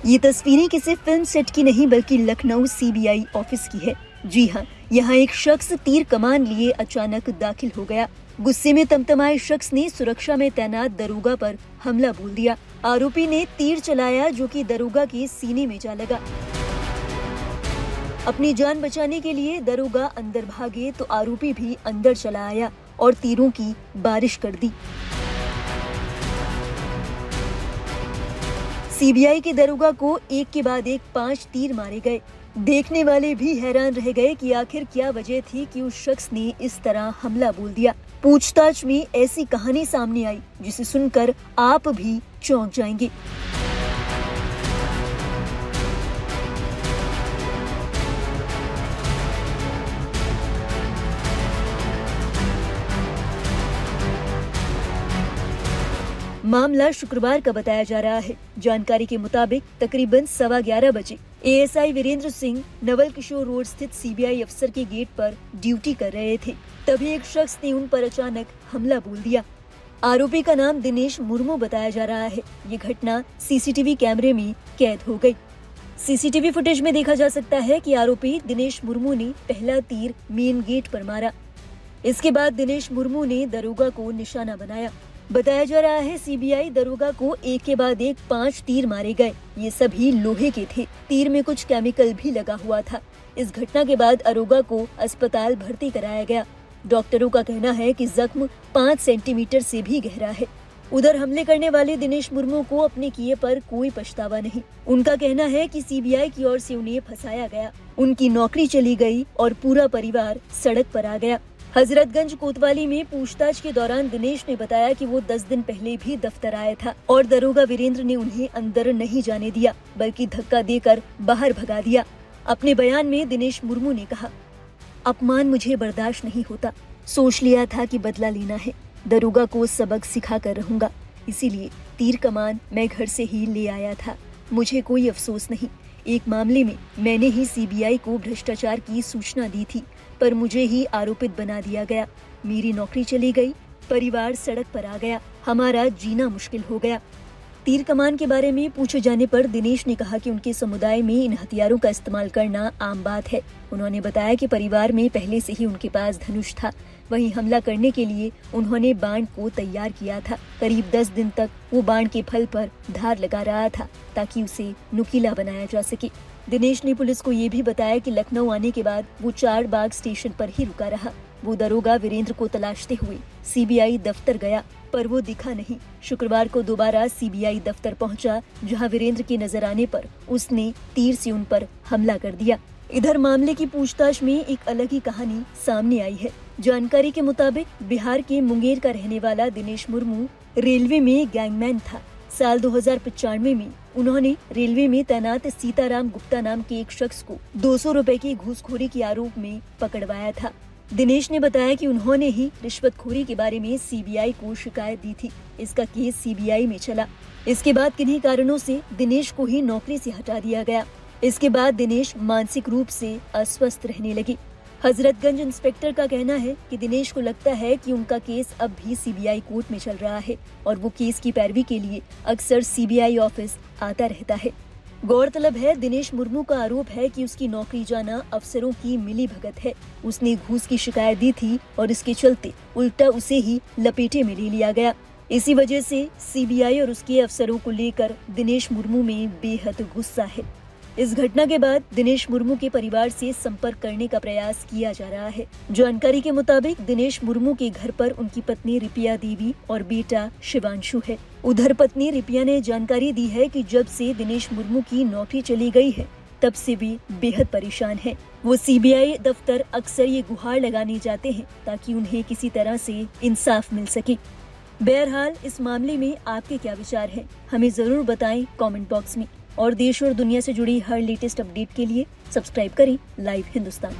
ये तस्वीरें किसी फिल्म सेट की नहीं बल्कि लखनऊ सीबीआई ऑफिस की है। जी हाँ, यहाँ एक शख्स तीर कमान लिए अचानक दाखिल हो गया। गुस्से में तमतमाए शख्स ने सुरक्षा में तैनात दरोगा पर हमला बोल दिया। आरोपी ने तीर चलाया जो कि दरोगा के सीने में जा लगा। अपनी जान बचाने के लिए दरोगा अंदर भागे तो आरोपी भी अंदर चला आया और तीरों की बारिश कर दी। सीबीआई के दरोगा को एक के बाद एक 5 तीर मारे गए। देखने वाले भी हैरान रह गए कि आखिर क्या वजह थी कि उस शख्स ने इस तरह हमला बोल दिया। पूछताछ में ऐसी कहानी सामने आई जिसे सुनकर आप भी चौंक जाएंगे। मामला शुक्रवार का बताया जा रहा है। जानकारी के मुताबिक तकरीबन 11:15 बजे एएसआई वीरेंद्र सिंह नवल किशोर रोड स्थित सीबीआई अफसर के गेट पर ड्यूटी कर रहे थे। तभी एक शख्स ने उन पर अचानक हमला बोल दिया। आरोपी का नाम दिनेश मुर्मू बताया जा रहा है। ये घटना सीसीटीवी कैमरे में कैद हो गई। सीसीटीवी फुटेज में देखा जा सकता है कि आरोपी दिनेश मुर्मू ने पहला तीर मेन गेट पर मारा। इसके बाद दिनेश मुर्मू ने दरोगा को निशाना बनाया। बताया जा रहा है सीबीआई दरोगा को एक के बाद एक 5 तीर मारे गए। ये सभी लोहे के थे। तीर में कुछ केमिकल भी लगा हुआ था। इस घटना के बाद दरोगा को अस्पताल भर्ती कराया गया। डॉक्टरों का कहना है कि जख्म 5 सेंटीमीटर से भी गहरा है। उधर हमले करने वाले दिनेश मुर्मू को अपने किए पर कोई पछतावा नहीं। उनका कहना है कि सीबीआई की ओर से उन्हें फंसाया गया, उनकी नौकरी चली गई और पूरा परिवार सड़क पर आ गया। हजरतगंज कोतवाली में पूछताछ के दौरान दिनेश ने बताया कि वो 10 दिन पहले भी दफ्तर आया था और दरोगा वीरेंद्र ने उन्हें अंदर नहीं जाने दिया बल्कि धक्का देकर बाहर भगा दिया। अपने बयान में दिनेश मुर्मू ने कहा, अपमान मुझे बर्दाश्त नहीं होता। सोच लिया था कि बदला लेना है। दरोगा को सबक सिखा कर रहूंगा, इसीलिए तीर कमान मैं घर से ही ले आया था। मुझे कोई अफसोस नहीं। एक मामले में मैंने ही सीबीआई को भ्रष्टाचार की सूचना दी थी, पर मुझे ही आरोपित बना दिया गया। मेरी नौकरी चली गई, परिवार सड़क पर आ गया, हमारा जीना मुश्किल हो गया। तीर कमान के बारे में पूछे जाने पर दिनेश ने कहा कि उनके समुदाय में इन हथियारों का इस्तेमाल करना आम बात है। उन्होंने बताया कि परिवार में पहले से ही उनके पास धनुष था। वहीं हमला करने के लिए उन्होंने बाण को तैयार किया था। करीब 10 दिन तक वो बाण के फल पर धार लगा रहा था ताकि उसे नुकीला बनाया जा सके। दिनेश ने पुलिस को ये भी बताया कि लखनऊ आने के बाद वो 4 बाग स्टेशन पर ही रुका रहा। वो दरोगा वीरेंद्र को तलाशते हुए सीबीआई दफ्तर गया, पर वो दिखा नहीं। शुक्रवार को दोबारा सीबीआई दफ्तर पहुंचा, जहां वीरेंद्र के नजर आने पर उसने तीर से उन पर हमला कर दिया। इधर मामले की पूछताछ में एक अलग ही कहानी सामने आई है। जानकारी के मुताबिक बिहार के मुंगेर का रहने वाला दिनेश मुर्मू रेलवे में गैंगमैन था। साल 2095 में उन्होंने रेलवे में तैनात सीताराम गुप्ता नाम के एक शख्स को 200 रुपए की घूसखोरी के आरोप में पकड़वाया था। दिनेश ने बताया कि उन्होंने ही रिश्वतखोरी के बारे में सीबीआई को शिकायत दी थी। इसका केस सीबीआई में चला। इसके बाद किन्हीं कारणों से दिनेश को ही नौकरी से हटा दिया गया। इसके बाद दिनेश मानसिक रूप से अस्वस्थ रहने लगे। हजरतगंज इंस्पेक्टर का कहना है कि दिनेश को लगता है कि उनका केस अब भी सीबीआई कोर्ट में चल रहा है और वो केस की पैरवी के लिए अक्सर सीबीआई ऑफिस आता रहता है। गौरतलब है, दिनेश मुर्मू का आरोप है कि उसकी नौकरी जाना अफसरों की मिली भगत है। उसने घूस की शिकायत दी थी और इसके चलते उल्टा उसे ही लपेटे में ले लिया गया। इसी वजह से सीबीआई और उसके अफसरों को लेकर दिनेश मुर्मू में बेहद गुस्सा है। इस घटना के बाद दिनेश मुर्मू के परिवार से संपर्क करने का प्रयास किया जा रहा है। जानकारी के मुताबिक दिनेश मुर्मू के घर पर उनकी पत्नी रिपिया देवी और बेटा शिवांशु है। उधर पत्नी रिपिया ने जानकारी दी है कि जब से दिनेश मुर्मू की नौकरी चली गई है, तब से वे बेहद परेशान हैं। वो सीबीआई दफ्तर अक्सर ये गुहार लगाने जाते हैं ताकि उन्हें किसी तरह से इंसाफ मिल सके। बहरहाल इस मामले में आपके क्या विचार हैं? हमें जरूर बताएं कमेंट बॉक्स में। और देश और दुनिया से जुड़ी हर लेटेस्ट अपडेट के लिए सब्सक्राइब करें लाइव हिंदुस्तान।